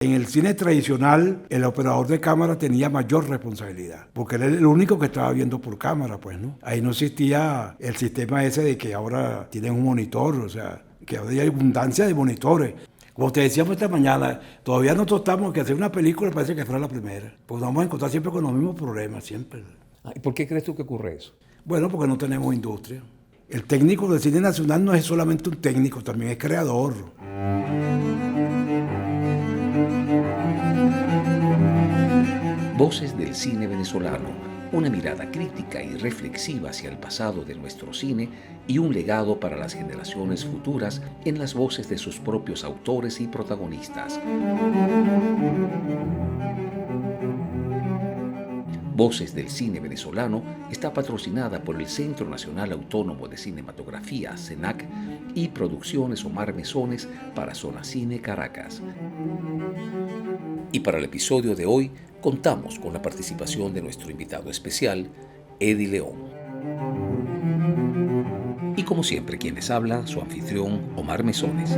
En el cine tradicional, el operador de cámara tenía mayor responsabilidad, porque él era el único que estaba viendo por cámara, pues, ¿no? Ahí no existía el sistema ese de que ahora tienen un monitor, o sea, que ahora hay abundancia de monitores. Como te decíamos esta mañana, todavía nosotros estamos que hacer una película parece que fuera la primera, pues nos vamos a encontrar siempre con los mismos problemas, siempre. ¿Y por qué crees tú que ocurre eso? Bueno, porque no tenemos industria. El técnico del cine nacional no es solamente un técnico, también es creador. Voces del cine venezolano, una mirada crítica y reflexiva hacia el pasado de nuestro cine y un legado para las generaciones futuras en las voces de sus propios autores y protagonistas. Voces del cine venezolano está patrocinada por el Centro Nacional Autónomo de Cinematografía, CENAC, y Producciones Omar Mesones para Zona Cine Caracas. Y para el episodio de hoy contamos con la participación de nuestro invitado especial, Eddie León. Y como siempre, quien les habla, su anfitrión, Omar Mesones.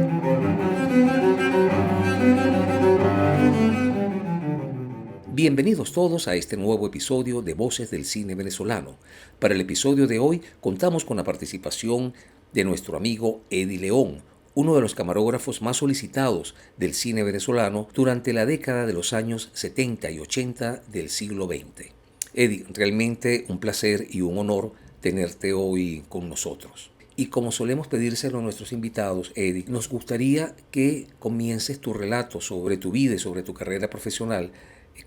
Bienvenidos todos a este nuevo episodio de Voces del Cine Venezolano. Para el episodio de hoy contamos con la participación de nuestro amigo Eddie León, uno de los camarógrafos más solicitados del cine venezolano durante la década de los años 70 y 80 del siglo XX. Eddie, realmente un placer y un honor tenerte hoy con nosotros. Y como solemos pedírselo a nuestros invitados, Eddie, nos gustaría que comiences tu relato sobre tu vida y sobre tu carrera profesional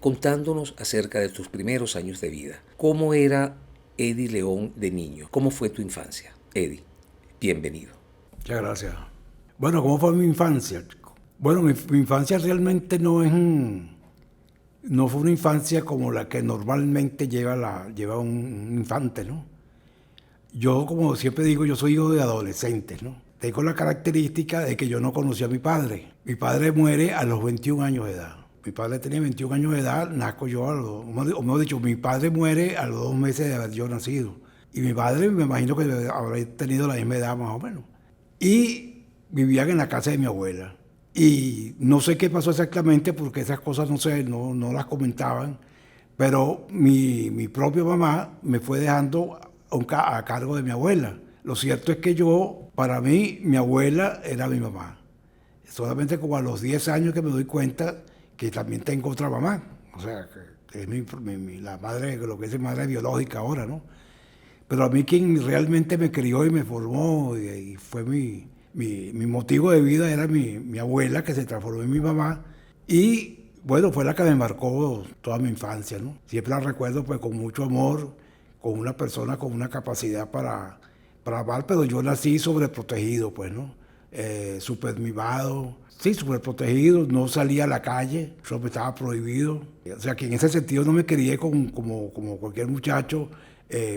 contándonos acerca de tus primeros años de vida. ¿Cómo era Eddie León de niño? ¿Cómo fue tu infancia? Eddie, bienvenido. Muchas gracias. Bueno, ¿cómo fue mi infancia? Bueno, mi infancia realmente no fue una infancia como la que normalmente lleva un infante, ¿no? Yo, como siempre digo, yo soy hijo de adolescentes, ¿no? Tengo la característica de que yo no conocí a mi padre. Mi padre muere a los 21 años de edad. Mi padre tenía 21 años de edad, nazco yo o mejor dicho, mi padre muere a los 2 meses de haber yo nacido. Y mi padre me imagino que habrá tenido la misma edad más o menos. Y vivían en la casa de mi abuela. Y no sé qué pasó exactamente porque esas cosas no las comentaban, pero mi propia mamá me fue dejando a cargo de mi abuela. Lo cierto es que para mí, mi abuela era mi mamá. Solamente como a los 10 años que me doy cuenta que también tengo otra mamá. O sea, que es la madre, lo que es madre biológica ahora, ¿no? Pero a mí quien realmente me crió y me formó y fue mi motivo de vida era mi abuela, que se transformó en mi mamá. Y bueno, fue la que me marcó toda mi infancia, ¿no? Siempre la recuerdo pues con mucho amor, con una persona con una capacidad para amar, pero yo nací sobreprotegido, pues, ¿no? Súper mimado, sí, súper protegido, no salía a la calle, eso me estaba prohibido. O sea que en ese sentido no me crié como cualquier muchacho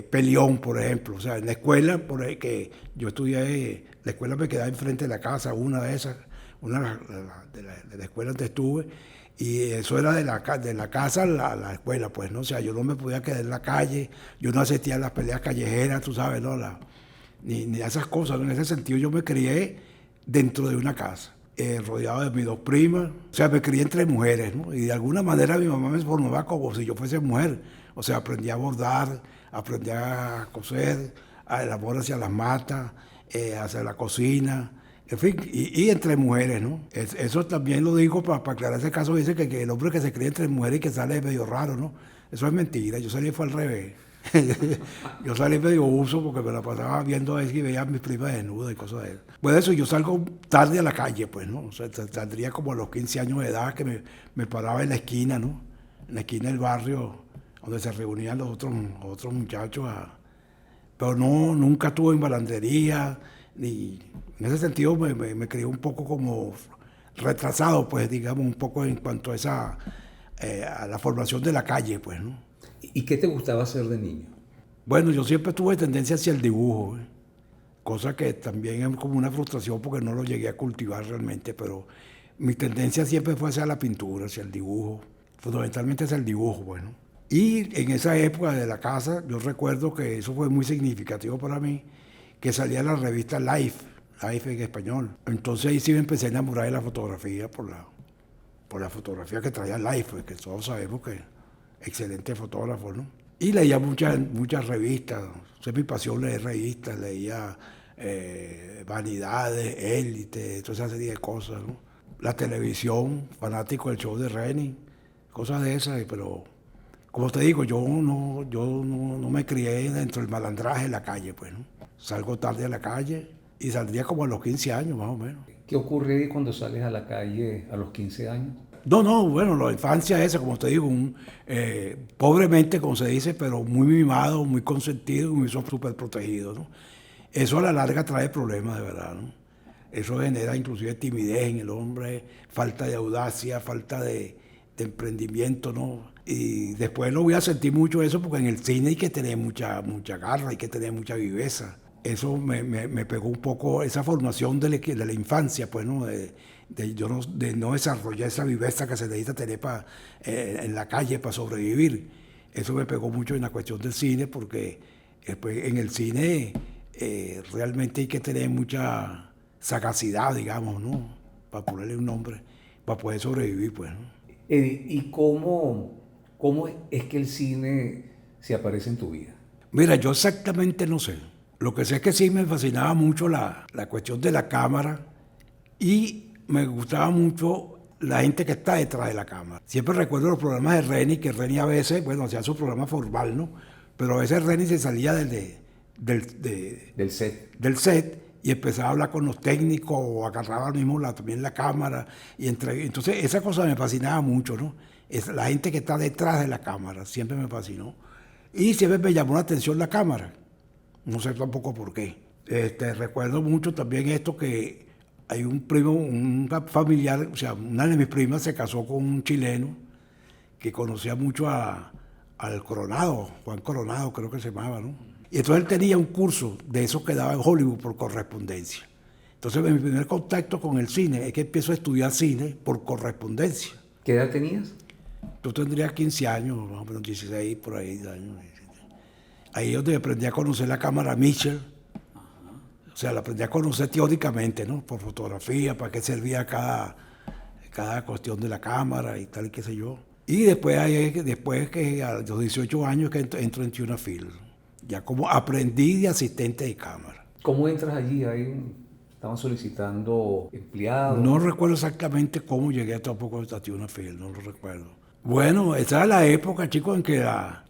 peleón, por ejemplo. O sea, en la escuela, por ahí que yo estudié, la escuela me quedaba enfrente de la casa, una de esas, de la escuela donde estuve, y eso era de la casa a la escuela, pues, ¿no? O sea, yo no me podía quedar en la calle, yo no asistía a las peleas callejeras, tú sabes, ¿no? Ni a esas cosas, ¿no? En ese sentido yo me crié dentro de una casa, rodeado de mis 2 primas, o sea, me crié entre mujeres, ¿no? Y de alguna manera mi mamá me formaba como si yo fuese mujer, o sea, aprendí a bordar, aprendí a coser, el amor hacia las matas, hacia la cocina, en fin, y entre mujeres, ¿no? Eso también lo digo para aclarar ese caso, dice que el hombre que se cría entre mujeres y que sale es medio raro, ¿no? Eso es mentira, yo salí fue al revés. Yo salí medio uso porque me la pasaba viendo eso y veía a mis primas desnudas y cosas de eso. Pues eso, yo salgo tarde a la calle, pues, ¿no? O sea, saldría como a los 15 años de edad que me paraba en la esquina, ¿no? En la esquina del barrio donde se reunían los otros muchachos. Pero no, nunca estuve en balandería, ni en ese sentido me crié un poco como retrasado, pues, digamos, un poco en cuanto a la formación de la calle, pues, ¿no? ¿Y qué te gustaba hacer de niño? Bueno, yo siempre tuve tendencia hacia el dibujo, cosa que también es como una frustración porque no lo llegué a cultivar realmente, pero mi tendencia siempre fue hacia la pintura, hacia el dibujo, fundamentalmente hacia el dibujo, bueno. Y en esa época de la casa, yo recuerdo que eso fue muy significativo para mí, que salía la revista Life en español. Entonces ahí sí me empecé a enamorar de la fotografía por la fotografía que traía Life, pues, que todos sabemos que excelente fotógrafo, ¿no? Y leía muchas revistas, esa es mi pasión, leer revistas, leía Vanidades, Élite, toda esa serie de cosas, ¿no? La televisión, fanático del show de Renny, cosas de esas, pero como te digo, yo no me crié dentro del malandraje en la calle, pues, ¿no? Salgo tarde a la calle y saldría como a los 15 años, más o menos. ¿Qué ocurre ahí cuando sales a la calle a los 15 años? No, bueno, la infancia esa, como te digo, pobremente, como se dice, pero muy mimado, muy consentido y muy súper protegido, ¿no? Eso a la larga trae problemas, de verdad, ¿no? Eso genera inclusive timidez en el hombre, falta de audacia, falta de emprendimiento, ¿no? Y después lo voy a sentir mucho eso porque en el cine hay que tener mucha garra, hay que tener mucha viveza. Eso me pegó un poco, esa formación de la infancia, pues, ¿no? De no desarrollar esa viveza que se necesita tener en la calle para sobrevivir. Eso me pegó mucho en la cuestión del cine porque pues, en el cine realmente hay que tener mucha sagacidad, digamos, ¿no? Para ponerle un nombre, para poder sobrevivir, pues, ¿no? Eddie, ¿y cómo es que el cine se aparece en tu vida? Mira, yo exactamente no sé. Lo que sé es que sí me fascinaba mucho la cuestión de la cámara y me gustaba mucho la gente que está detrás de la cámara. Siempre recuerdo los programas de Renny, que Renny a veces, bueno, hacía su programa formal, ¿no? Pero a veces Renny se salía Del set. del set y empezaba a hablar con los técnicos o agarraba mismo también la cámara. Entonces esa cosa me fascinaba mucho, ¿no? Es la gente que está detrás de la cámara, siempre me fascinó. Y siempre me llamó la atención la cámara. No sé tampoco por qué. Recuerdo mucho también esto que hay un primo, un familiar, o sea, una de mis primas se casó con un chileno que conocía mucho al Coronado, Juan Coronado creo que se llamaba, ¿no? Y entonces él tenía un curso de eso que daba en Hollywood por correspondencia. Entonces mi primer contacto con el cine es que empiezo a estudiar cine por correspondencia. ¿Qué edad tenías? Tú tendrías 15 años, más o menos 16 por ahí años. Ahí es donde aprendí a conocer la cámara Mitchell. O sea, la aprendí a conocer teóricamente, ¿no? Por fotografía, para qué servía cada cuestión de la cámara y tal y qué sé yo. Y después que a los 18 años que entro en Tuna Film. Ya como aprendí de asistente de cámara. ¿Cómo entras allí? Estaban solicitando empleados. No recuerdo exactamente cómo llegué tampoco a Tuna Film, no lo recuerdo. Bueno, esa era la época, chicos, en que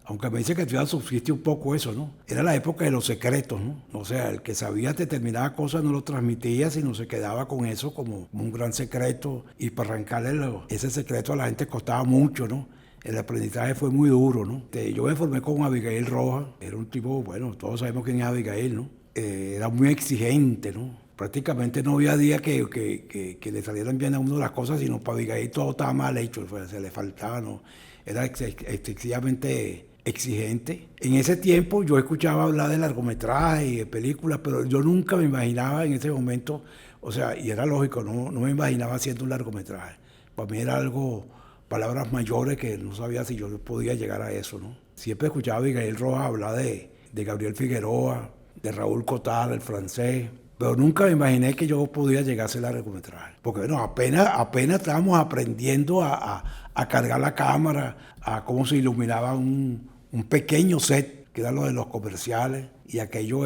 aunque me dice que todavía subsiste un poco eso, ¿no? Era la época de los secretos, ¿no? O sea, el que sabía determinadas cosas no lo transmitía, sino se quedaba con eso como un gran secreto. Y para arrancarle ese secreto a la gente costaba mucho, ¿no? El aprendizaje fue muy duro, ¿no? Yo me formé con Abigail Rojas, era un tipo, bueno, todos sabemos quién es Abigail, ¿no? Era muy exigente, ¿no? Prácticamente no había día que le salieran bien a uno las cosas, sino para Abigail todo estaba mal hecho, se le faltaba, ¿no? Era excesivamente exigente. En ese tiempo yo escuchaba hablar de largometrajes y de películas, pero yo nunca me imaginaba en ese momento, o sea, y era lógico, no me imaginaba haciendo un largometraje. Para mí era algo, palabras mayores que no sabía si yo podía llegar a eso, ¿no? Siempre escuchaba a Abigail Rojas hablar de Gabriel Figueroa, de Raúl Cotard, el francés, pero nunca me imaginé que yo podía llegar a hacer largometraje. Porque bueno, apenas estábamos aprendiendo a cargar la cámara, a cómo se iluminaba un pequeño set, que era lo de los comerciales, y aquello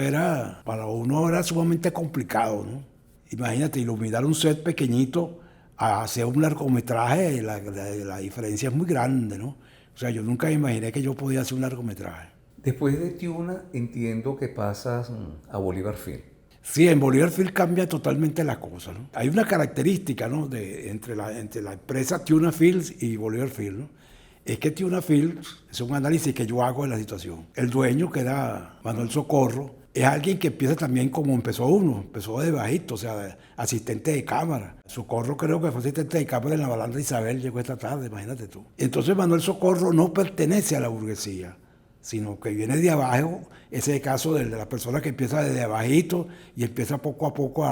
para uno era sumamente complicado, ¿no? Imagínate, iluminar un set pequeñito a hacer un largometraje, la diferencia es muy grande, ¿no? O sea, yo nunca me imaginé que yo podía hacer un largometraje. Después de Tiuna entiendo que pasas a Bolívar Film. Sí, en Bolívar Film cambia totalmente la cosa, ¿no? Hay una característica, ¿no? Entre la empresa Tuna Films y Bolívar Film, ¿no? Es que Tuna Films es un análisis que yo hago de la situación. El dueño, que era Manuel Socorro, es alguien que empieza también como empezó uno, empezó de bajito, o sea, asistente de cámara. Socorro creo que fue asistente de cámara en la Balandra Isabel, llegó esta tarde, imagínate tú. Entonces Manuel Socorro no pertenece a la burguesía, sino que viene de abajo, ese caso de la persona que empieza desde abajito y empieza poco a poco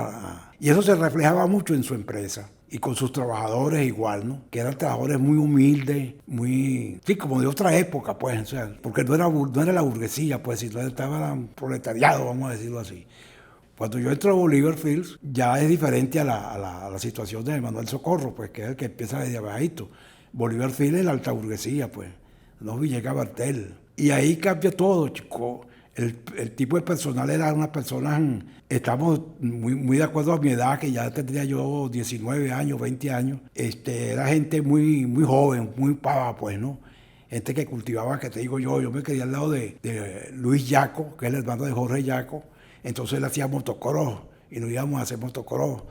Y eso se reflejaba mucho en su empresa y con sus trabajadores igual, ¿no? Que eran trabajadores muy humildes, sí, como de otra época, pues, o sea, porque no era la burguesía, pues, sino estaba el proletariado, vamos a decirlo así. Cuando yo entro a Bolívar Fields, ya es diferente a la situación de Manuel Socorro, pues, que es el que empieza desde abajito. Bolívar Fields es la alta burguesía, pues, no Villegas Bartel. Y ahí cambia todo, chico. El tipo de personal era unas personas, estamos muy de acuerdo a mi edad, que ya tendría yo 19 años, 20 años. Era gente muy joven, muy pava, pues, ¿no? Gente que cultivaba, que te digo yo me quedé al lado de Luis Yaco, que es el hermano de Jorge Yaco. Entonces él hacía motocross y nos íbamos a hacer motocross.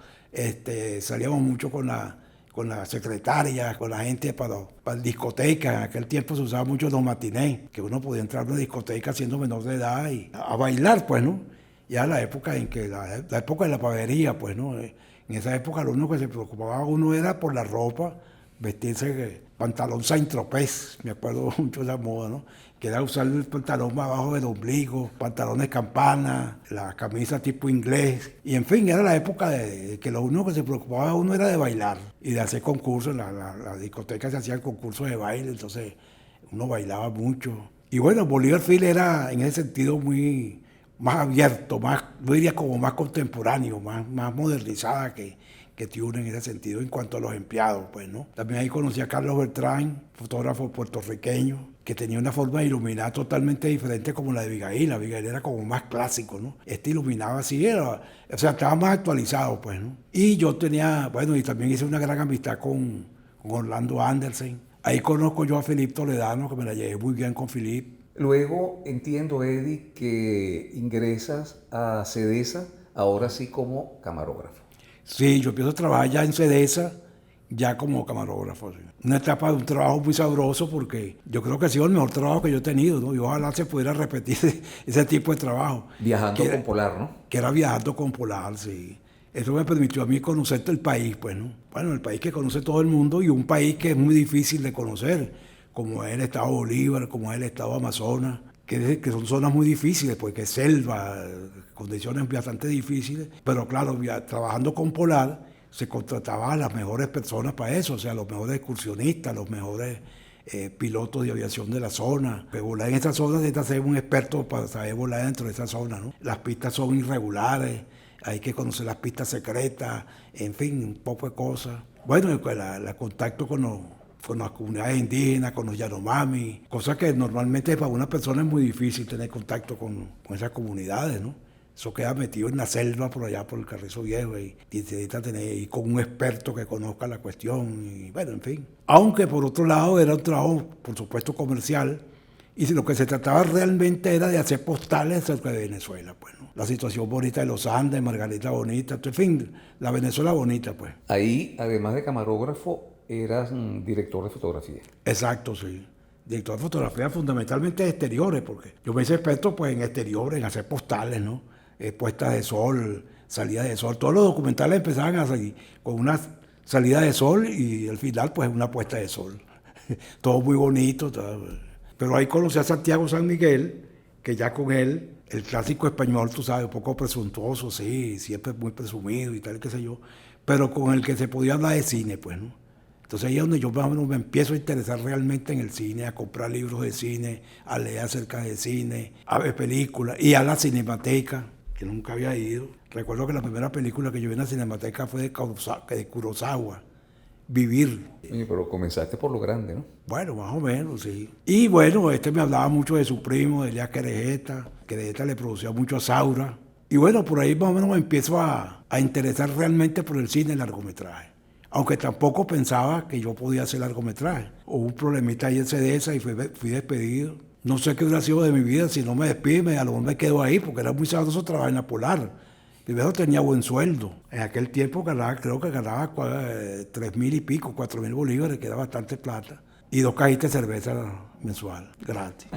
Salíamos mucho con la secretaria, con la gente para discotecas. En aquel tiempo se usaba mucho los matinés, que uno podía entrar a una discoteca siendo menor de edad y a bailar, pues, ¿no? Ya la época en que, la época de la pavería, pues, ¿no? En esa época lo único que se preocupaba uno era por la ropa, vestirse pantalón Saint-Tropez, me acuerdo mucho de la moda, ¿no? Que era usar el pantalón más abajo del ombligo, pantalones campana, la camisa tipo inglés. Y en fin, era la época de que lo único que se preocupaba uno era de bailar y de hacer concursos. La discoteca se hacían concursos de baile, entonces uno bailaba mucho. Y bueno, Bolívar Field era en ese sentido más abierto, yo diría como más contemporáneo, más modernizada que Tiuna en ese sentido en cuanto a los empleados, pues, ¿no? También ahí conocí a Carlos Bertrán, fotógrafo puertorriqueño, que tenía una forma de iluminar totalmente diferente como la de Abigail. Abigail era como más clásico, ¿no? Iluminaba así, o sea, estaba más actualizado, pues, ¿no? Y yo tenía, bueno, y también hice una gran amistad con Orlando Andersen. Ahí conozco yo a Felipe Toledano, que me la llevé muy bien con Felipe. Luego entiendo, Eddie, que ingresas a CEDESA, ahora sí como camarógrafo. Sí, yo empiezo a trabajar ya en CEDESA, ya como camarógrafo. Sí. Una etapa de un trabajo muy sabroso porque yo creo que ha sido el mejor trabajo que yo he tenido, ¿no? Y ojalá se pudiera repetir ese tipo de trabajo. Viajando con Polar, ¿no? Que era viajando con Polar, sí. Eso me permitió a mí conocer el país, pues, ¿no? Bueno, el país que conoce todo el mundo y un país que es muy difícil de conocer, como es el estado Bolívar, como es el estado Amazonas, que son zonas muy difíciles, porque es selva, condiciones bastante difíciles, pero claro, trabajando con Polar se contrataba a las mejores personas para eso, o sea, los mejores excursionistas, los mejores pilotos de aviación de la zona. Pero volar en esa zona necesita ser un experto para saber volar dentro de esa zona, ¿no? Las pistas son irregulares, hay que conocer las pistas secretas, en fin, un poco de cosas. Bueno, el contacto con las comunidades indígenas, con los Yanomami, cosa que normalmente para una persona es muy difícil tener contacto con esas comunidades, ¿no? Eso queda metido en la selva por allá, por el Carrizo Viejo, y necesita tener y con un experto que conozca la cuestión, y bueno, en fin. Aunque por otro lado era un trabajo, por supuesto, comercial, y lo que se trataba realmente era de hacer postales acerca de Venezuela, pues, ¿no? La situación bonita de los Andes, Margarita Bonita, en fin, la Venezuela bonita, pues. Ahí, además de camarógrafo, eras director de fotografía. Exacto, sí. Director de fotografía fundamentalmente de exteriores, porque yo me hice experto pues en exteriores, en hacer postales, ¿no? Puestas de sol, salidas de sol. Todos los documentales empezaban a salir con una salida de sol y al final pues una puesta de sol. Todo muy bonito. Todo. Pero ahí conocí a Santiago San Miguel, que ya con él, el clásico español, tú sabes, un poco presuntuoso, sí, siempre muy presumido y tal, qué sé yo, pero con el que se podía hablar de cine, pues, ¿no? Entonces ahí es donde yo más o menos me empiezo a interesar realmente en el cine, a comprar libros de cine, a leer acerca de cine, a ver películas y a la cinemateca, que nunca había ido. Recuerdo que la primera película que yo vi en la cinemateca fue de Kurosawa, Vivir. Oye, pero comenzaste por lo grande, ¿no? Bueno, más o menos, sí. Y bueno, me hablaba mucho de su primo, de Elías Querejeta. Querejeta le producía mucho a Saura. Y bueno, por ahí más o menos me empiezo a interesar realmente por el cine y el largometraje. Aunque tampoco pensaba que yo podía hacer largometraje. Hubo un problemita ahí en CEDESA y fui despedido. No sé qué hubiera sido de mi vida si no me despiden, a lo mejor me quedo ahí, porque era muy sabroso trabajar en la Polar. Primero tenía buen sueldo. En aquel tiempo creo que ganaba 3.000 y pico, 4.000 bolívares, que era bastante plata. Y 2 cajitas de cerveza mensual, gratis.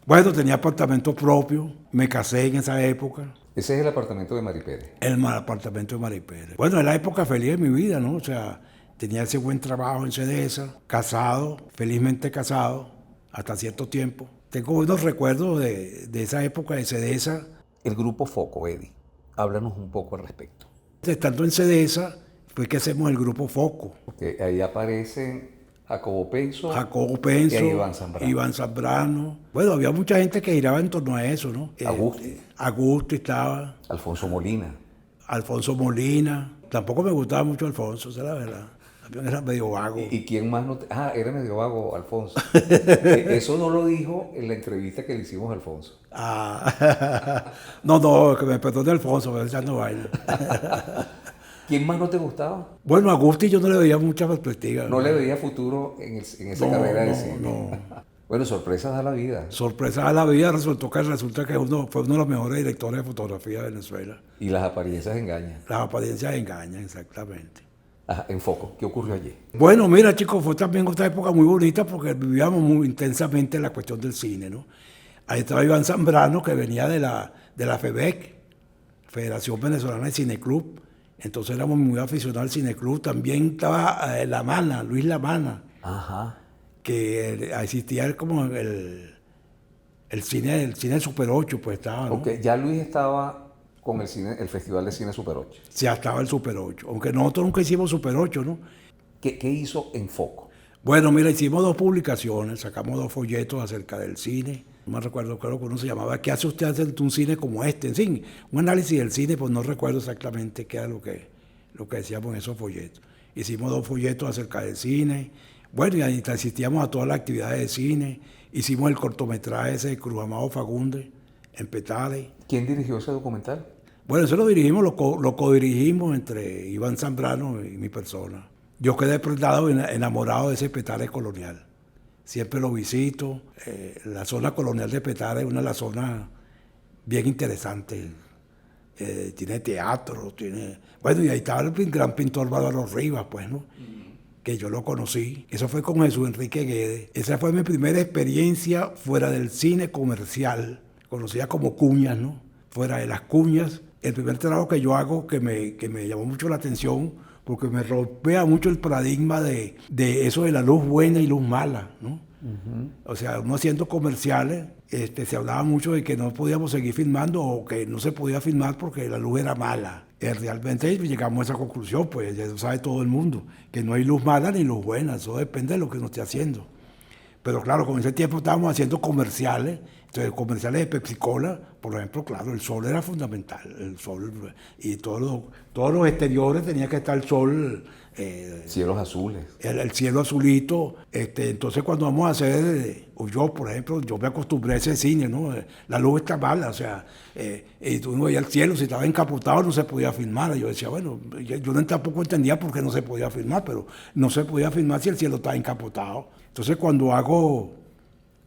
Bueno, tenía apartamento propio, me casé en esa época. Ese es el apartamento de Mari Pérez. El apartamento de Mari Pérez. Bueno, es la época feliz de mi vida, ¿no? O sea, tenía ese buen trabajo en CEDESA, casado, felizmente casado, hasta cierto tiempo. Tengo buenos recuerdos de esa época de CEDESA. El grupo Foco, Eddie. Háblanos un poco al respecto. Estando en CEDESA, fue que hacemos el grupo Foco. Porque ahí aparecen y Jacobo a Penso, Iván Zambrano. Zambrano. Bueno, había mucha gente que giraba en torno a eso, ¿no? Augusto estaba, Alfonso Molina. Alfonso Molina. Tampoco me gustaba mucho Alfonso, esa es la verdad. También era medio vago. ¿Y quién más no era medio vago, Alfonso. Eso no lo dijo en la entrevista que le hicimos a Alfonso. No, que me perdone Alfonso, pero ya no baila. ¿Quién más no te gustaba? Bueno, a Gusti yo no le veía mucha perspectiva. No le veía futuro en esa carrera de cine. No. Bueno, sorpresas da la vida. Sorpresa de la vida, resulta que fue uno de los mejores directores de fotografía de Venezuela. Y las apariencias engañan. Las apariencias engañan, exactamente. Ajá, en foco. ¿Qué ocurrió allí? Bueno, mira, chicos, fue también otra época muy bonita porque vivíamos muy intensamente la cuestión del cine, ¿no? Ahí estaba Iván Zambrano, que venía de la FEBEC, Federación Venezolana de Cineclub. Entonces éramos muy aficionados al cineclub. También estaba Luis Lamana, Ajá. que existía como el cine Super 8, pues estaba, ¿no? Ok, ya Luis estaba con el Festival de Cine Super 8. Ya estaba el Super 8, aunque nosotros nunca hicimos Super 8, ¿no? ¿Qué hizo en foco? Bueno, mira, hicimos 2 publicaciones, sacamos 2 folletos acerca del cine. No me recuerdo, creo que uno se llamaba ¿Qué hace usted ante un cine como este? En fin, un análisis del cine, pues no recuerdo exactamente qué era lo que decíamos en esos folletos. Hicimos 2 folletos acerca del cine. Bueno, y ahí asistíamos a todas las actividades de cine. Hicimos el cortometraje ese de Cruz Amado Fagundes, en Petare. ¿Quién dirigió ese documental? Bueno, eso lo dirigimos, lo codirigimos entre Iván Zambrano y mi persona. Yo quedé prendado, enamorado de ese Petare colonial. Siempre lo visito. La zona colonial de Petare es una de las zonas bien interesantes. Tiene teatro, Bueno, y ahí estaba el gran pintor Bárbaro Rivas, pues, ¿no? Que yo lo conocí. Eso fue con Jesús Enrique Guedes. Esa fue mi primera experiencia fuera del cine comercial, conocida como cuñas, ¿no? Fuera de las cuñas. El primer trabajo que yo hago que me llamó mucho la atención, porque me rompea mucho el paradigma de eso de la luz buena y luz mala, ¿no? O sea, uno haciendo comerciales, se hablaba mucho de que no podíamos seguir filmando o que no se podía filmar porque la luz era mala. Realmente llegamos a esa conclusión, pues ya lo sabe todo el mundo, que no hay luz mala ni luz buena, eso depende de lo que uno esté haciendo. Pero claro, con ese tiempo estábamos haciendo comerciales, entonces comerciales de Pepsi-Cola, por ejemplo, claro, el sol era fundamental, el sol, y todos los exteriores tenía que estar el sol. Cielos azules. El cielo azulito. Entonces cuando vamos a hacer, o yo por ejemplo, yo me acostumbré a ese cine, ¿no? La luz está mala, o sea, y tú no veías el cielo, si estaba encapotado no se podía filmar. Yo decía, bueno, yo tampoco entendía por qué no se podía filmar, pero no se podía filmar si el cielo estaba encapotado. Entonces cuando hago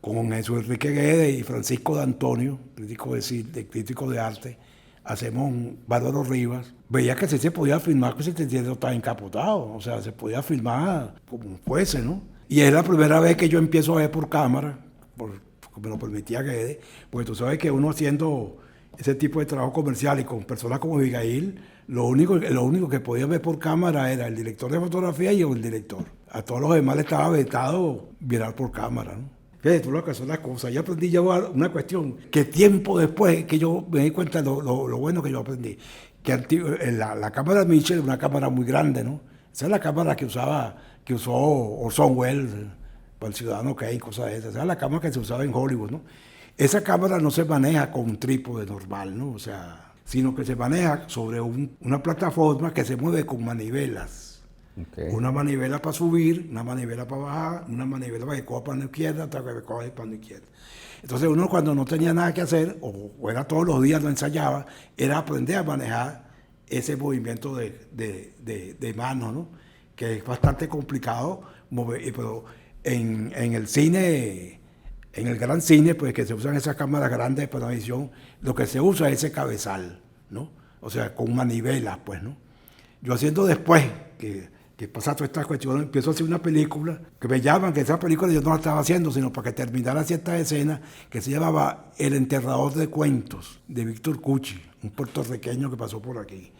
con Jesús Enrique Guedes y Francisco de Antonio, crítico de arte, hacemos Bárbaro Rivas, veía que sí se podía filmar que si el cielo estaba encapotado, o sea, se podía filmar como fuese, ¿no? Y es la primera vez que yo empiezo a ver por cámara, porque me lo permitía Guedes, porque tú sabes que uno haciendo ese tipo de trabajo comercial y con personas como Abigail, lo único que podía ver por cámara era el director de fotografía y el director. A todos los demás les estaba vetado mirar por cámara, ¿no? Fíjate tú lo que son las cosas. Yo aprendí ya una cuestión que tiempo después que yo me di cuenta de lo bueno que yo aprendí. Que la cámara Mitchell es una cámara muy grande, ¿no? Esa es la cámara que usó Orson Welles para el Ciudadano Kane, cosas de esas. Esa es la cámara que se usaba en Hollywood, ¿no? Esa cámara no se maneja con un trípode normal, ¿no? O sea, sino que se maneja sobre una plataforma que se mueve con manivelas. Okay. Una manivela para subir, una manivela para bajar, una manivela para que coja para la izquierda, otra que coja para la izquierda. Entonces uno cuando no tenía nada que hacer, o era todos los días lo ensayaba, era aprender a manejar ese movimiento de mano, ¿no? Que es bastante complicado mover, pero en el cine, en el gran cine, pues que se usan esas cámaras grandes para la edición, lo que se usa es ese cabezal, ¿no? O sea, con manivelas, pues, ¿no? Yo haciendo después que pasa toda esta cuestión, empiezo a hacer una película, que me llaman, que esa película yo no la estaba haciendo, sino para que terminara cierta escena, que se llamaba El enterrador de cuentos, de Víctor Cuchi, un puertorriqueño que pasó por aquí.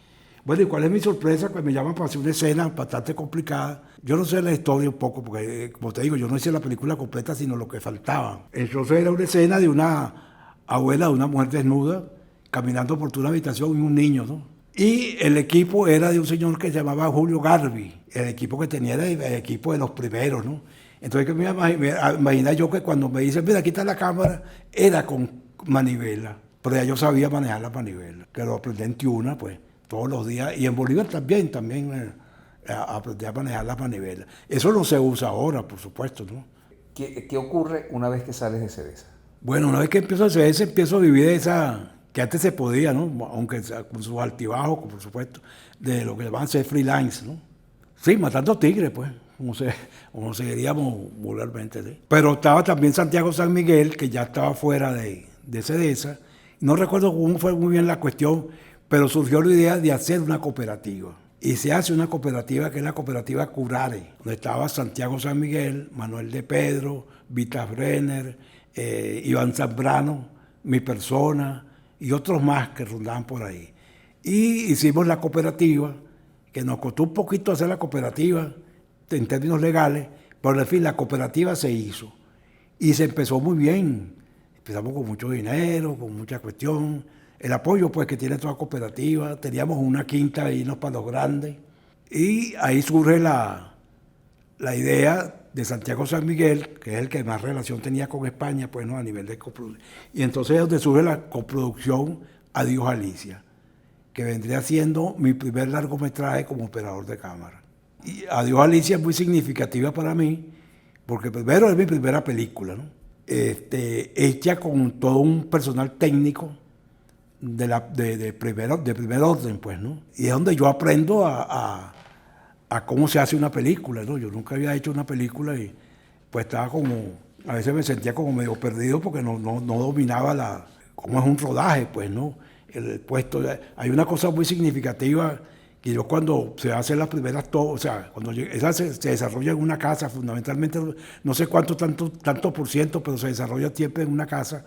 Bueno, ¿y cuál es mi sorpresa? Pues me llaman para hacer una escena bastante complicada. Yo no sé la historia un poco, porque como te digo, yo no hice la película completa, sino lo que faltaba. Entonces era una escena de una abuela, de una mujer desnuda, caminando por toda una habitación y un niño, ¿no? Y el equipo era de un señor que se llamaba Julio Garbi. El equipo que tenía era el equipo de los primeros, ¿no? Entonces, que me imagina yo que cuando me dicen, mira, aquí está la cámara, era con manivela. Pero ya yo sabía manejar la manivela, que lo aprendí en Tiuna, pues, todos los días. Y en Bolívar también aprendí a manejar la manivela. Eso no se usa ahora, por supuesto, ¿no? ¿Qué ocurre una vez que sales de CDESA? Bueno, una vez que empiezo a hacer eso, empiezo a vivir esa, que antes se podía, ¿no? Aunque con sus altibajos, por supuesto, de lo que llaman ser freelance, ¿no? Sí, matando tigres, pues, como se diríamos vulgarmente, ¿sí? Pero estaba también Santiago San Miguel, que ya estaba fuera de CDESA. No recuerdo cómo fue muy bien la cuestión, pero surgió la idea de hacer una cooperativa. Y se hace una cooperativa que es la cooperativa Curare, donde estaba Santiago San Miguel, Manuel de Pedro, Vitas Brenner, Iván Zambrano, mi persona y otros más que rondaban por ahí. Y hicimos la cooperativa, que nos costó un poquito hacer la cooperativa en términos legales, pero al fin la cooperativa se hizo. Y se empezó muy bien. Empezamos con mucho dinero, con mucha cuestión. El apoyo pues que tiene toda cooperativa. Teníamos una quinta de irnos para los grandes. Y ahí surge la idea de Santiago San Miguel, que es el que más relación tenía con España, pues no a nivel de coproducción. Y entonces es donde surge la coproducción Adiós Alicia, que vendría siendo mi primer largometraje como operador de cámara. Y Adiós Alicia es muy significativa para mí, porque primero es mi primera película, ¿no? Hecha con todo un personal técnico de primer orden, pues, ¿no? Y es donde yo aprendo a cómo se hace una película, ¿no? Yo nunca había hecho una película y pues estaba como, a veces me sentía como medio perdido porque no dominaba cómo es un rodaje, pues, ¿no? El puesto, hay una cosa muy significativa que yo cuando se hacen las primeras tomas, o sea, cuando esa se desarrolla en una casa, fundamentalmente, no sé cuánto, tanto por ciento, pero se desarrolla siempre en una casa,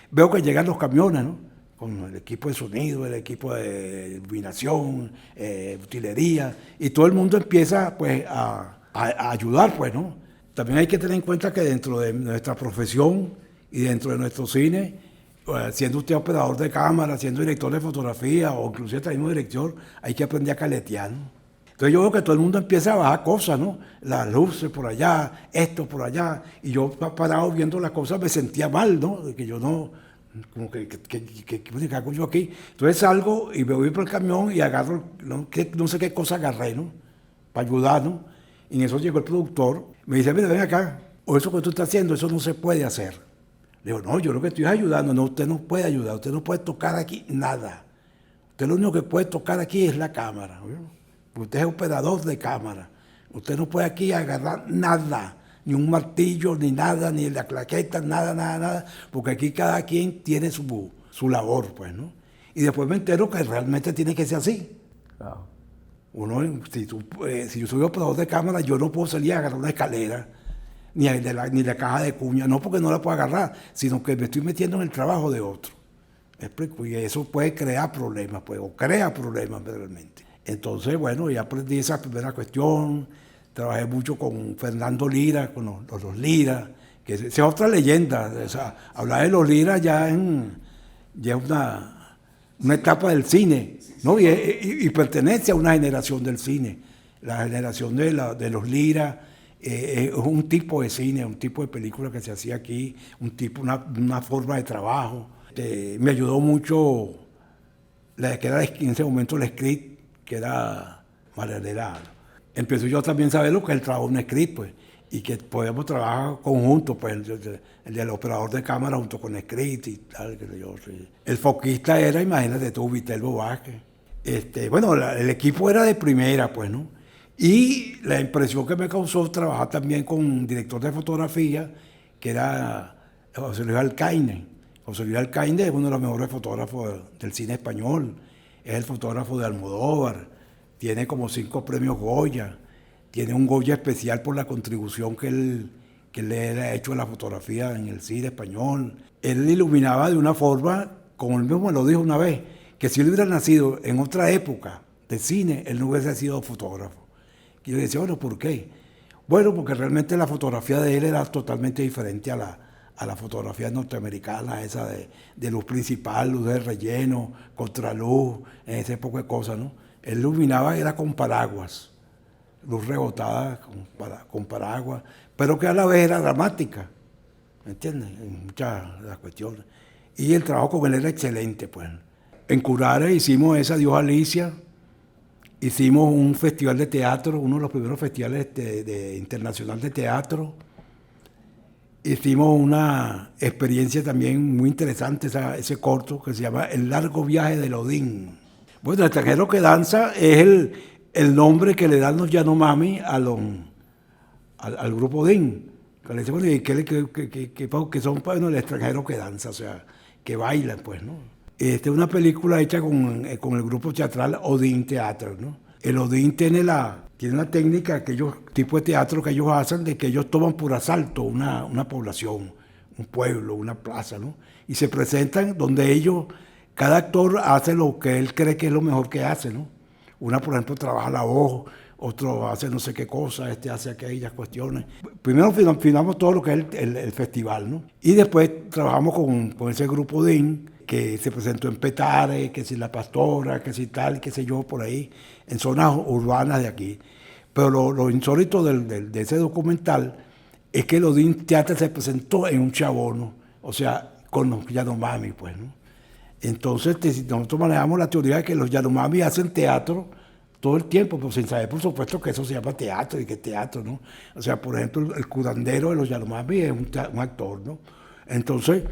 veo que llegan los camiones, ¿no? Con el equipo de sonido, el equipo de iluminación, utilería, y todo el mundo empieza pues a ayudar, pues, ¿no? También hay que tener en cuenta que dentro de nuestra profesión y dentro de nuestro cine, siendo usted operador de cámara, siendo director de fotografía o inclusive también director, hay que aprender a caletear, ¿no? Entonces yo veo que todo el mundo empieza a bajar cosas, ¿no? Las luces por allá, esto por allá, y yo parado viendo las cosas me sentía mal, ¿no? De que yo no, como ¿qué hago yo aquí? Entonces salgo y me voy por el camión y agarro, no sé qué cosa agarré, ¿no? Para ayudar, ¿no? Y en eso llegó el productor, me dice, mira, ven acá, o eso que tú estás haciendo, eso no se puede hacer. Le digo, no, yo lo que estoy es ayudando. No, usted no puede ayudar, usted no puede tocar aquí nada. Usted lo único que puede tocar aquí es la cámara. Usted es operador de cámara. Usted no puede aquí agarrar nada, ni un martillo, ni nada, ni la claqueta, nada, porque aquí cada quien tiene su labor, pues, ¿no? Y después me entero que realmente tiene que ser así. Claro. Si yo soy operador de cámara, yo no puedo salir a agarrar una escalera, ni la caja de cuña, no porque no la puedo agarrar, sino que me estoy metiendo en el trabajo de otro. Y eso puede crear problemas, pues, o crea problemas realmente. Entonces, bueno, ya aprendí esa primera cuestión, trabajé mucho con Fernando Lira, con los Lira, que es otra leyenda. O sea, hablar de los Lira ya es una etapa del cine, ¿no? Y pertenece a una generación del cine, la generación de los Lira. Es un tipo de cine, un tipo de película que se hacía aquí, una forma de trabajo. Me ayudó mucho que era en ese momento el script, que era Marianela. Empecé yo también a saber lo que es el trabajo en un script, pues, y que podíamos trabajar conjuntos, pues, el del operador de cámara junto con el script y tal, que yo, sí. El foquista era, imagínate tú, Vitelbo Vázquez. Bueno, el equipo era de primera, pues, ¿no? Y la impresión que me causó trabajar también con un director de fotografía, que era José Luis Alcaine. José Luis Alcaine es uno de los mejores fotógrafos del cine español, es el fotógrafo de Almodóvar, tiene como 5 premios Goya, tiene un Goya especial por la contribución que él le ha hecho a la fotografía en el cine español. Él iluminaba de una forma, como él mismo me lo dijo una vez, que si él hubiera nacido en otra época de cine, él no hubiese sido fotógrafo. Y yo decía, bueno, ¿por qué? Bueno, porque realmente la fotografía de él era totalmente diferente a la fotografía norteamericana, esa de luz principal, luz de relleno, contraluz, ese poco de cosas, ¿no? Él iluminaba, era con paraguas. luz rebotada con paraguas, pero que a la vez era dramática, ¿me entiendes? En muchas de las cuestiones. Y el trabajo con él era excelente, pues. En Curare hicimos esa Dios Alicia, hicimos un festival de teatro, uno de los primeros festivales internacional de teatro. Hicimos una experiencia también muy interesante, ese corto que se llama El largo viaje del Odín. Bueno, El extranjero que danza es el nombre que le dan los Yanomami al grupo Odín. Que le dicen, bueno, que son bueno, el extranjero que danza, o sea, que bailan, pues, ¿no? Esta es una película hecha con el grupo teatral Odín Teatro, ¿no? El Odín tiene una técnica, tipo de teatro que ellos hacen, de que ellos toman por asalto una población, un pueblo, una plaza, ¿no? Y se presentan donde cada actor hace lo que él cree que es lo mejor que hace, ¿no? Una, por ejemplo, trabaja la voz, otro hace no sé qué cosa, hace aquellas cuestiones. Primero filmamos todo lo que es el festival, ¿no? Y después trabajamos con ese grupo DIN que se presentó en Petare, que si La Pastora, que si tal, qué sé yo, por ahí, en zonas urbanas de aquí. Pero lo insólito de ese documental es que el Odín Teatro se presentó en un chabono, o sea, con los Yanomami, pues, ¿no? Entonces, nosotros manejamos la teoría de que los Yanomami hacen teatro todo el tiempo, pero sin saber, por supuesto, que eso se llama teatro y que teatro, ¿no? O sea, por ejemplo, el curandero de los Yanomami es un actor, ¿no? Entonces,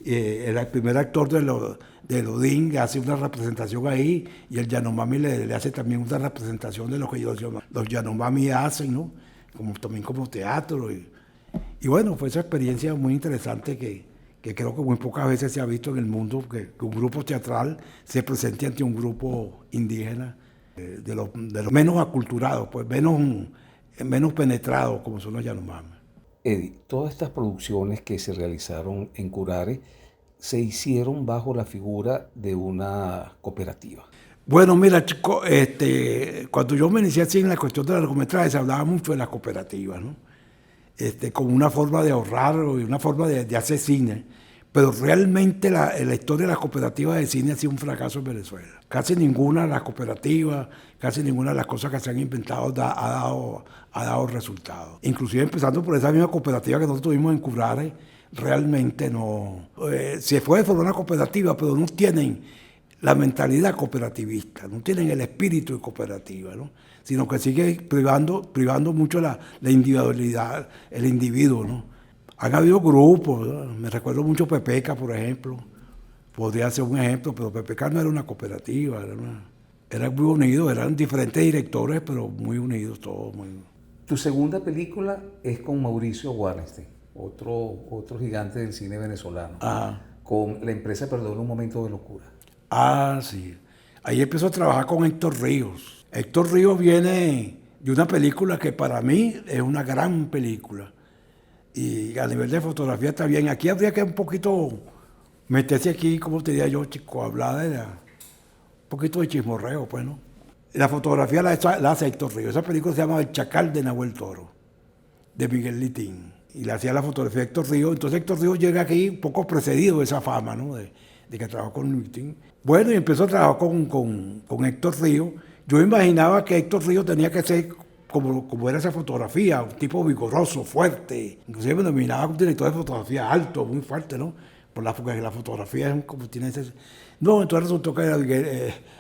el primer actor de Odín hace una representación ahí y el Yanomami le hace también una representación de lo que los Yanomami hacen, ¿no? También como teatro. Y bueno, fue esa experiencia muy interesante que creo que muy pocas veces se ha visto en el mundo, que un grupo teatral se presente ante un grupo indígena de los menos aculturados, pues menos penetrados como son los Yanomami. Eddie, todas estas producciones que se realizaron en Curare se hicieron bajo la figura de una cooperativa. Bueno, mira, chico, cuando yo me inicié así en la cuestión de largometrajes, se hablaba mucho de las cooperativas, ¿no? Como una forma de ahorrar y una forma de hacer cine. Pero realmente la historia de las cooperativas de cine ha sido un fracaso en Venezuela. Casi ninguna de las cooperativas, casi ninguna de las cosas que se han inventado ha dado resultados. Inclusive empezando por esa misma cooperativa que nosotros tuvimos en Curare, realmente no. Se fue por una cooperativa, pero no tienen la mentalidad cooperativista, no tienen el espíritu de cooperativa, ¿no? Sino que sigue privando mucho la individualidad, el individuo, ¿no? Han habido grupos, ¿no? Me recuerdo mucho Pepeca, por ejemplo, podría ser un ejemplo, pero Pepeca no era una cooperativa, era muy unido, eran diferentes directores, pero muy unidos todos. Tu segunda película es con Mauricio Wallenstein, otro gigante del cine venezolano, con La empresa Perdona un momento de locura. Ah, sí. Ahí empezó a trabajar con Héctor Ríos. Héctor Ríos viene de una película que para mí es una gran película. Y a nivel de fotografía está bien. Aquí habría que un poquito meterse aquí, como te diría yo, chico, hablar un poquito de chismorreo, pues, ¿no? La fotografía la hace Héctor Ríos. Esa película se llama El Chacal de Nahuel Toro, de Miguel Litín. Y le hacía la fotografía a Héctor Ríos. Entonces Héctor Ríos llega aquí un poco precedido de esa fama, ¿no? De que trabajó con Litín. Bueno, y empezó a trabajar con Héctor Ríos. Yo imaginaba que Héctor Ríos tenía que ser como era esa fotografía, un tipo vigoroso, fuerte. Inclusive me imaginaba un director de fotografía alto, muy fuerte, ¿no? Porque la fotografía es como tiene ese... No, entonces resultó que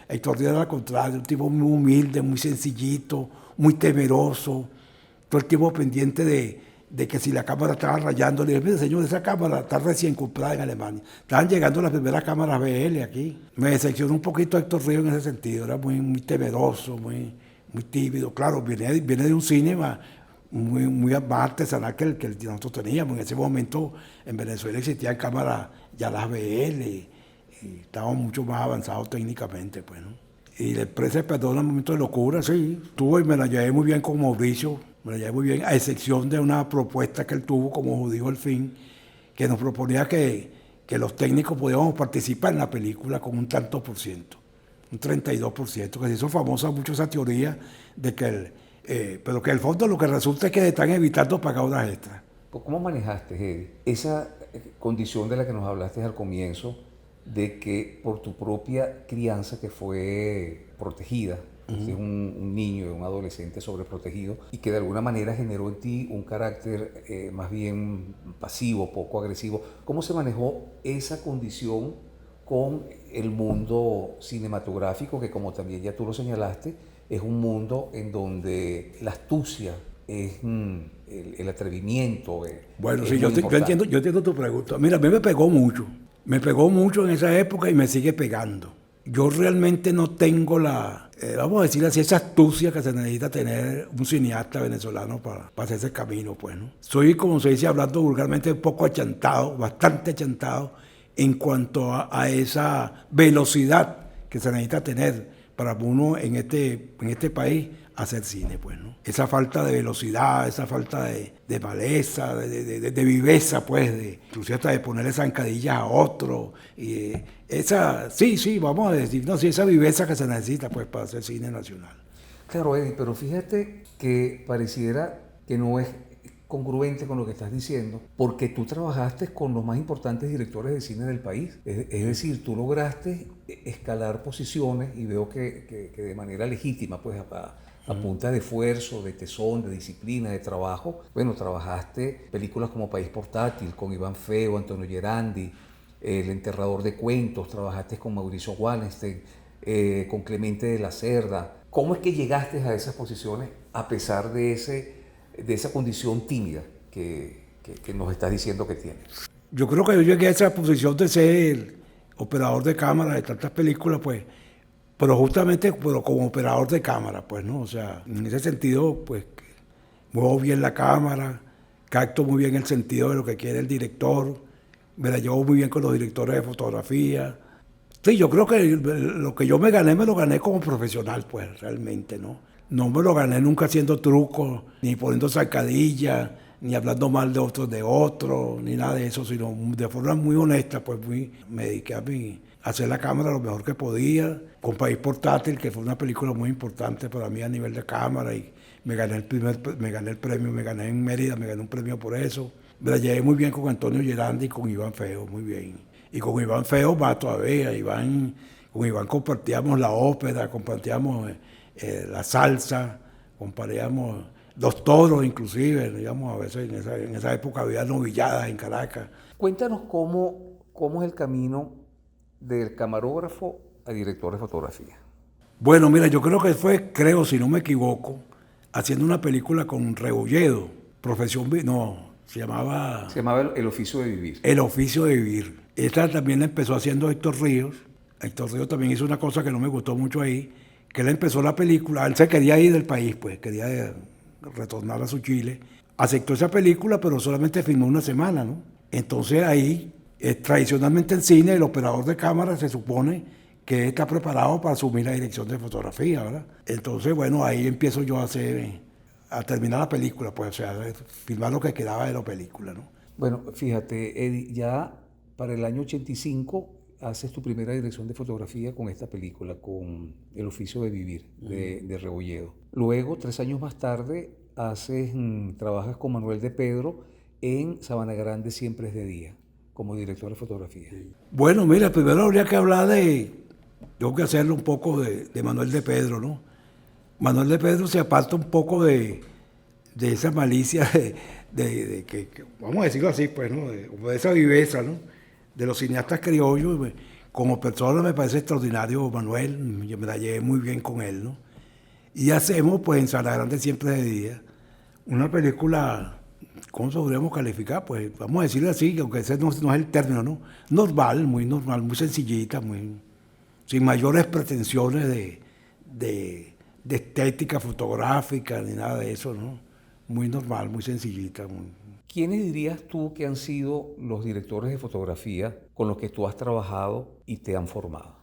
Héctor Ríos era al contrario, un tipo muy humilde, muy sencillito, muy temeroso, todo el tiempo pendiente de que si la cámara estaba rayando, le dije, mire señor, esa cámara está recién comprada en Alemania. Estaban llegando las primeras cámaras BL aquí. Me decepcionó un poquito Héctor Ríos en ese sentido, era muy temeroso, muy tímido. Claro, viene de un cine muy más artesanal que el que nosotros teníamos. En ese momento en Venezuela existían cámaras ya las BL y estábamos mucho más avanzados técnicamente, pues, ¿no? Y la empresa Perdona un momento de locura, sí. Tuvo y me la llevé muy bien con Mauricio, me la llevé muy bien, a excepción de una propuesta que él tuvo como judío al fin, que nos proponía que los técnicos podíamos participar en la película con un tanto por ciento, un 32%, que se hizo famosa mucho esa teoría de que pero que al fondo lo que resulta es que están evitando pagar horas extras. ¿Cómo manejaste, Eddie, esa condición de la que nos hablaste al comienzo, de que por tu propia crianza que fue protegida, de un niño, de un adolescente sobreprotegido, y que de alguna manera generó en ti un carácter más bien pasivo, poco agresivo. ¿Cómo se manejó esa condición con el mundo cinematográfico, que como también ya tú lo señalaste, es un mundo en donde la astucia es el atrevimiento? Bueno, Es sí, muy importante. yo entiendo tu pregunta. Mira, a mí me pegó mucho en esa época y me sigue pegando. Yo realmente no tengo vamos a decir así, esa astucia que se necesita tener un cineasta venezolano para hacer ese camino, pues, ¿no? Soy, como se dice, hablando vulgarmente, un poco achantado, bastante achantado en cuanto a esa velocidad que se necesita tener para uno en este país hacer cine, pues, ¿no? Esa falta de velocidad, esa falta de maleza, de viveza, pues, inclusive hasta de ponerle zancadillas a otro. Y sí, vamos a decir, no, sí, esa viveza que se necesita, pues, para hacer cine nacional. Claro, Eddie, pero fíjate que pareciera que no es congruente con lo que estás diciendo, porque tú trabajaste con los más importantes directores de cine del país. Es decir, tú lograste escalar posiciones, y veo que de manera legítima, pues a punta de esfuerzo, de tesón, de disciplina, de trabajo. Bueno, trabajaste películas como País Portátil, con Iván Feo, Antonio Gerandi, El Enterrador de Cuentos, trabajaste con Mauricio Wallenstein, con Clemente de la Cerda. ¿Cómo es que llegaste a esas posiciones a pesar de esa condición tímida que nos estás diciendo que tienes? Yo creo que yo llegué a esa posición de ser operador de cámara de tantas películas, pues, pero justamente como operador de cámara, pues, ¿no? O sea, en ese sentido, pues, muevo bien la cámara, capto muy bien el sentido de lo que quiere el director, me la llevo muy bien con los directores de fotografía. Sí, yo creo que lo que yo me lo gané como profesional, pues, realmente, ¿no? No me lo gané nunca haciendo trucos, ni poniendo zancadillas, ni hablando mal de otros, ni nada de eso, sino de forma muy honesta, pues me dediqué a hacer la cámara lo mejor que podía, con País Portátil, que fue una película muy importante para mí a nivel de cámara, y me gané el premio, me gané en Mérida, me gané un premio por eso. Me la llevé muy bien con Antonio Gerandi y con Iván Feo, muy bien. Y con Iván Feo más todavía, con Iván compartíamos la ópera, compartíamos la salsa, compartíamos los toros inclusive, digamos, a veces en esa época había novilladas en Caracas. Cuéntanos cómo es el camino del camarógrafo a director de fotografía. Bueno, mira, yo creo, si no me equivoco, haciendo una película con Rebolledo, se llamaba Se llamaba El oficio de vivir. El oficio de vivir. Esta también la empezó haciendo Héctor Ríos. Héctor Ríos también hizo una cosa que no me gustó mucho ahí, que él empezó la película, él se quería ir del país, pues, quería retornar a su Chile. Aceptó esa película, pero solamente filmó una semana, ¿no? Entonces ahí, tradicionalmente en cine, el operador de cámara se supone que está preparado para asumir la dirección de fotografía, ¿verdad? Entonces, bueno, ahí empiezo yo a terminar la película, pues, o sea, filmar lo que quedaba de la película, ¿no? Bueno, fíjate, Eddie, ya para el año 85 haces tu primera dirección de fotografía con esta película, con El oficio de vivir, de Rebolledo. Luego, 3 años más tarde, trabajas con Manuel de Pedro en Sabana Grande Siempre es de día, como director de fotografía. Bueno, mira, primero habría que hablar tengo que hacerlo un poco de Manuel de Pedro, ¿no? Manuel de Pedro se aparta un poco de esa malicia vamos a decirlo así, pues, ¿no? De esa viveza, ¿no? De los cineastas criollos. Como persona me parece extraordinario Manuel, yo me la llevé muy bien con él, ¿no? Y hacemos, pues, en Sabana Grande Siempre de día, una película, ¿cómo podríamos calificar? Pues vamos a decirlo así, aunque ese no es el término, ¿no? Normal, muy sencillita, sin mayores pretensiones de estética fotográfica ni nada de eso, ¿no? Muy normal, muy sencillita. ¿Quiénes dirías tú que han sido los directores de fotografía con los que tú has trabajado y te han formado?